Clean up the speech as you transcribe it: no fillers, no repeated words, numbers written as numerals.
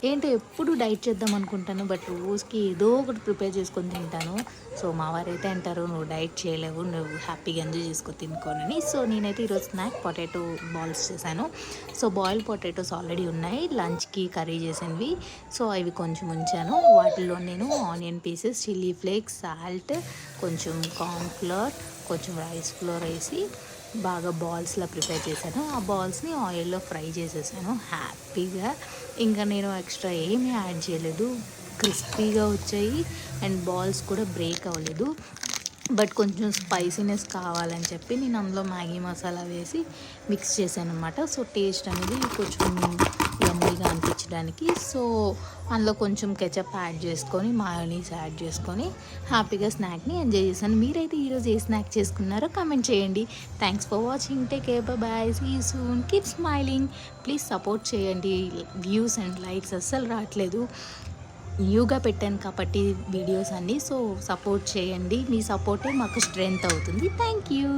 ఏంటో ఎప్పుడు డైట్ చేద్దాం అనుకుంటాను, బట్ రోజుకి ఏదో ఒకటి ప్రిపేర్ చేసుకొని తింటాను. సో మా వారైతే అంటారు, నువ్వు డైట్ చేయలేవు, నువ్వు హ్యాపీగా ఎంజాయ్ చేసుకొని తినుకోనని. సో నేనైతే ఈరోజు స్నాక్ పొటాటో బాల్స్ చేశాను. సో బాయిల్డ్ పొటాటోస్ ఆల్రెడీ ఉన్నాయి, లంచ్కి కర్రీ చేసినవి. సో అవి కొంచెం ఉంచాను. వాటిలో నేను onion pieces, chilli flakes, salt, కొంచెం కార్న్ ఫ్లోర్, కొంచెం రైస్ ఫ్లోర్ వేసి బాగా బాల్స్లా ప్రిపేర్ చేశాను. ఆ బాల్స్ని ఆయిల్లో ఫ్రై చేసేసాను హ్యాపీగా. ఇంకా నేను ఎక్స్ట్రా ఏమీ యాడ్ చేయలేదు. క్రిస్పీగా వచ్చాయి అండ్ బాల్స్ కూడా బ్రేక్ అవ్వలేదు. బట్ కొంచెం స్పైసీనెస్ కావాలని చెప్పి నేను అందులో మ్యాగీ మసాలా వేసి మిక్స్ చేశాను అనమాట. సో టేస్ట్ అనేది కొంచెం యమ్మీగా అనిపించడానికి. సో అందులో కొంచెం కెచప్ యాడ్ చేసుకొని, మయోనీస్ యాడ్ చేసుకొని హ్యాపీగా స్నాక్ని ఎంజాయ్ చేశాను. మీరైతే ఈరోజు ఏ స్నాక్ చేసుకున్నారో కామెంట్ చేయండి. Thanks for watching. Take care, bye, see you soon, keep smiling. Please support చేయండి. వ్యూస్ అండ్ లైక్స్ అస్సలు రావట్లేదు. న్యూగా పెట్టాను కాబట్టి వీడియోస్ అన్నీ. సో సపోర్ట్ చేయండి. మీ సపోర్టే మాకు స్ట్రెంగ్త్ అవుతుంది. Thank you.